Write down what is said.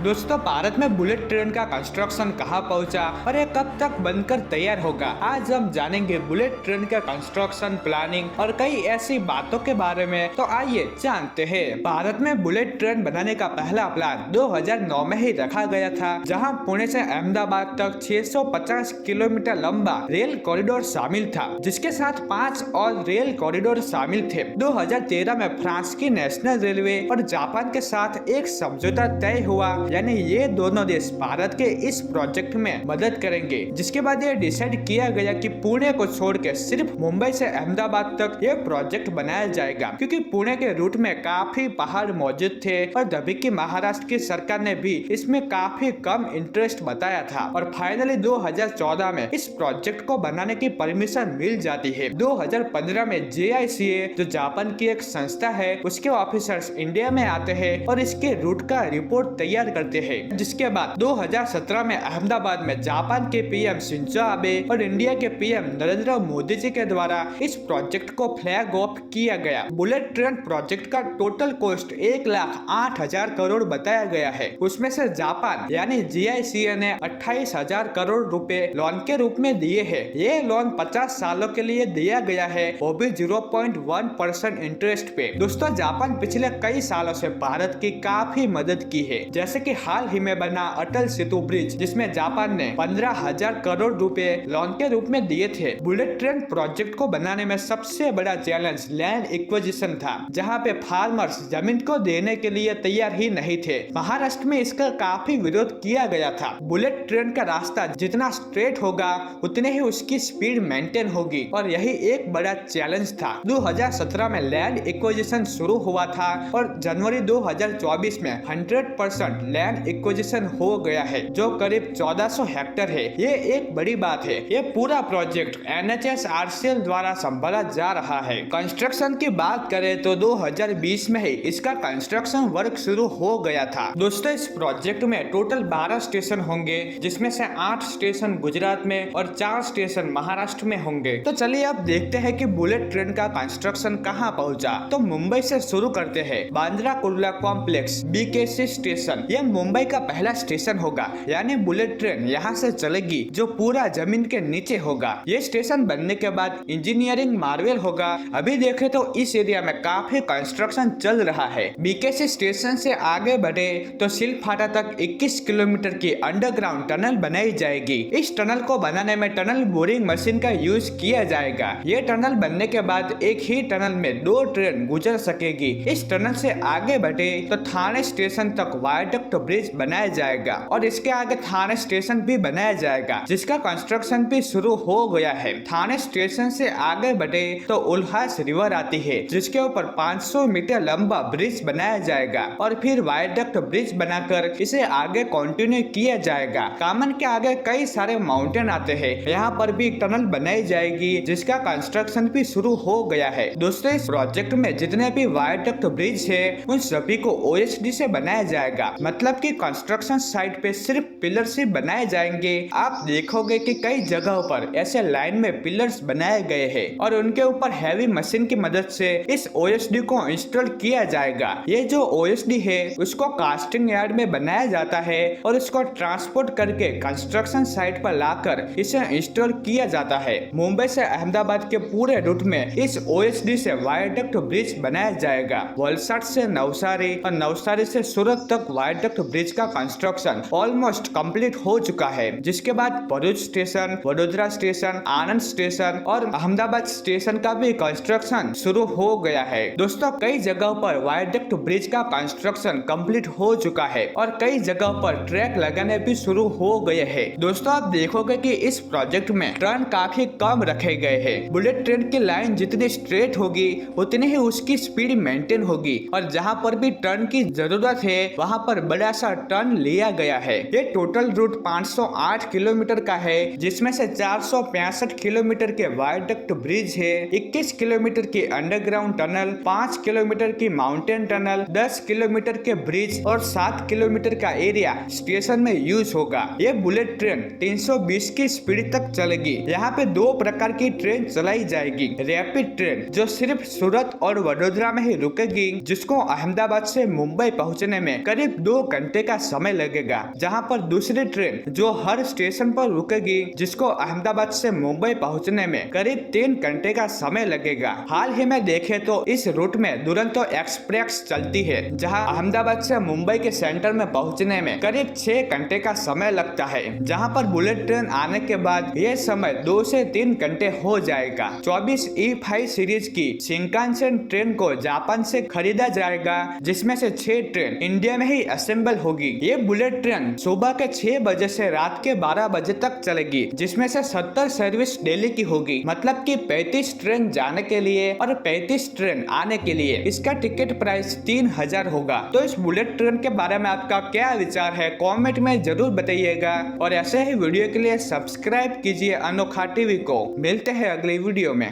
दोस्तों, भारत में bullet train का कंस्ट्रक्शन कहां पहुंचा और ये कब तक बनकर तैयार होगा। आज हम जानेंगे बुलेट ट्रेन का कंस्ट्रक्शन, प्लानिंग और कई ऐसी बातों के बारे में। तो आइए जानते हैं। भारत में बुलेट ट्रेन बनाने का पहला प्लान 2009 में ही रखा गया था, जहां पुणे से अहमदाबाद तक 650 किलोमीटर लंबा रेल कॉरिडोर शामिल था, जिसके साथ 5 और रेल कॉरिडोर शामिल थे। 2013 में फ्रांस की नेशनल रेलवे और जापान के साथ एक समझौता तय हुआ, यानी ये दोनों देश भारत के इस प्रोजेक्ट में मदद करेंगे। जिसके बाद ये डिसाइड किया गया कि पुणे को छोड़ के सिर्फ मुंबई से अहमदाबाद तक ये प्रोजेक्ट बनाया जाएगा, क्योंकि पुणे के रूट में काफी पहाड़ मौजूद थे और तभी की महाराष्ट्र की सरकार ने भी इसमें काफी कम इंटरेस्ट बताया था। और फाइनली 2014 में इस प्रोजेक्ट को बनाने की परमिशन मिल जाती है। 2015 में JICA, जो जापान की एक संस्था है, उसके ऑफिसर्स इंडिया में आते हैं और इसके रूट का रिपोर्ट तैयार करते हैं। जिसके बाद 2017 में अहमदाबाद में जापान के PM शिंजो आबे और इंडिया के PM नरेंद्र मोदी जी के द्वारा इस प्रोजेक्ट को फ्लैग ऑफ किया गया। बुलेट ट्रेन प्रोजेक्ट का टोटल कॉस्ट 1,08,000 करोड़ बताया गया है। उसमें से जापान यानी JICA ने 28,000 करोड़ रुपए लोन के रूप में दिए हैं। ये लोन 50 सालों के लिए दिया गया है, वो भी 0.1% इंटरेस्ट पे। दोस्तों, जापान पिछले कई सालों से भारत की काफी मदद की है, जैसे कि हाल ही में बना अटल सेतु ब्रिज, जिसमें जापान ने 15,000 करोड़ रुपए लोन के रूप में दिए थे। बुलेट ट्रेन प्रोजेक्ट को बनाने में सबसे बड़ा चैलेंज लैंड एक्विजिशन था, जहां पे फार्मर्स जमीन को देने के लिए तैयार ही नहीं थे। महाराष्ट्र में इसका काफी विरोध किया गया था। बुलेट ट्रेन का रास्ता जितना स्ट्रेट होगा उतने ही उसकी स्पीड मेंटेन होगी, और यही एक बड़ा चैलेंज था। 2017 में लैंड एक्विजिशन शुरू हुआ था और जनवरी 2024 में 100% लैंड एक्विजिशन हो गया है, जो करीब 1400 हेक्टेयर है। ये एक बड़ी बात है। ये पूरा प्रोजेक्ट NHSRCL द्वारा संभाला जा रहा है। कंस्ट्रक्शन की बात करें तो 2020 में ही इसका कंस्ट्रक्शन वर्क शुरू हो गया था। दोस्तों, इस प्रोजेक्ट में टोटल 12 स्टेशन होंगे, जिसमें से 8 स्टेशन गुजरात में और 4 स्टेशन महाराष्ट्र में होंगे। तो चलिए अब देखते हैं कि बुलेट ट्रेन का कंस्ट्रक्शन कहां पहुंचा। तो मुंबई से शुरू करते हैं। Bandra Kurla complex BKC station, यह मुंबई का पहला स्टेशन होगा, यानी बुलेट ट्रेन यहाँ से चलेगी, जो पूरा जमीन के नीचे होगा। ये स्टेशन बनने के बाद इंजीनियरिंग मार्वेल होगा। अभी देखें तो इस एरिया में काफी कंस्ट्रक्शन चल रहा है। BKC स्टेशन से आगे बढ़े तो सिलफाटा तक 21 किलोमीटर की अंडरग्राउंड टनल बनाई जाएगी। इस टनल को बनाने में टनल बोरिंग मशीन का यूज किया जाएगा। ये टनल बनने के बाद एक ही टनल में 2 ट्रेन गुजर सकेगी। इस टनल से आगे बढ़े तो थाने स्टेशन तक वायडक्ट ब्रिज बनाया जाएगा और इसके आगे थाने स्टेशन भी बनाया जाएगा, जिसका कंस्ट्रक्शन भी शुरू हो गया है। थाने स्टेशन से आगे बढ़े तो उल्हास रिवर आती है, जिसके ऊपर 500 मीटर लंबा ब्रिज बनाया जाएगा और फिर वायडक्ट ब्रिज बनाकर इसे आगे कंटिन्यू किया जाएगा। कामन के आगे कई सारे माउंटेन आते हैं, यहाँ पर भी टनल बनाई जाएगी, जिसका कंस्ट्रक्शन भी शुरू हो गया है। दोस्तों, इस प्रोजेक्ट में जितने भी वायडक्ट ब्रिज है उन सभी को OSD से बनाया जाएगा, मतलब कि कंस्ट्रक्शन साइट पे सिर्फ पिलर्स ही बनाए जाएंगे। आप देखोगे कि कई जगहों पर ऐसे लाइन में पिलर्स बनाए गए हैं और उनके ऊपर हैवी मशीन की मदद से इस OSD को इंस्टॉल किया जाएगा। ये जो OSD है उसको कास्टिंग यार्ड में बनाया जाता है और उसको ट्रांसपोर्ट करके कंस्ट्रक्शन साइट पर लाकर इसे इंस्टॉल किया जाता है। मुंबई से अहमदाबाद के पूरे रूट में इस OSD से वायडक्ट ब्रिज बनाया जाएगा। वलसाड से नवसारी और नवसारी से सूरत तक वायडक्ट ब्रिज का कंस्ट्रक्शन ऑलमोस्ट कंप्लीट हो चुका है। जिसके बाद भरूच स्टेशन, वडोदरा स्टेशन, आनंद स्टेशन और अहमदाबाद स्टेशन का भी कंस्ट्रक्शन शुरू हो गया है। दोस्तों, कई जगहों पर वायडक्ट ब्रिज का कंस्ट्रक्शन कंप्लीट हो चुका है और कई जगहों पर ट्रैक लगाने भी शुरू हो गए हैं। दोस्तों, आप देखोगे कि इस प्रोजेक्ट में टर्न काफी कम रखे गए हैं। बुलेट ट्रेन की लाइन जितनी स्ट्रेट होगी उतनी ही उसकी स्पीड मेंटेन होगी, और जहाँ पर भी टर्न की जरूरत है वहाँ पर बड़ा सा टर्न लिया गया है। ये टोटल रूट 508 किलोमीटर का है, जिसमें से 465 किलोमीटर के वायडक्ट ब्रिज है, 21 किलोमीटर की अंडरग्राउंड टनल, 5 किलोमीटर की माउंटेन टनल, 10 किलोमीटर के ब्रिज और 7 किलोमीटर का एरिया स्टेशन में यूज होगा। ये बुलेट ट्रेन 320 की स्पीड तक चलेगी। यहाँ पे 2 प्रकार की ट्रेन चलाई जाएगी। रैपिड ट्रेन जो सिर्फ सूरत और वडोदरा में ही रुकेगी, जिसको अहमदाबाद से मुंबई पहुँचने में करीब 2 घंटे का समय लगेगा, जहां पर दूसरी ट्रेन जो हर स्टेशन पर रुकेगी, जिसको अहमदाबाद से मुंबई पहुंचने में करीब 3 घंटे का समय लगेगा। हाल ही में देखे तो इस रूट में दुरंतो एक्सप्रेस चलती है, जहां अहमदाबाद से मुंबई के सेंटर में पहुंचने में करीब 6 घंटे का समय लगता है, जहां पर बुलेट ट्रेन आने के बाद ये समय 2 से 3 घंटे हो जाएगा। 24 E5 सीरीज की शिंकानसेन ट्रेन को जापान से खरीदा जाएगा, जिसमें से 6 ट्रेन इंडिया में ही असेंबल होगी। ये बुलेट ट्रेन सुबह के 6 बजे से रात के 12 बजे तक चलेगी, जिसमें से 70 सर्विस डेली की होगी, मतलब कि 35 ट्रेन जाने के लिए और 35 ट्रेन आने के लिए। इसका टिकट प्राइस 3000 होगा। तो इस बुलेट ट्रेन के बारे में आपका क्या विचार है, कमेंट में जरूर बताइएगा और ऐसे ही वीडियो के लिए सब्सक्राइब कीजिए अनोखा टीवी को। मिलते हैं अगली वीडियो में।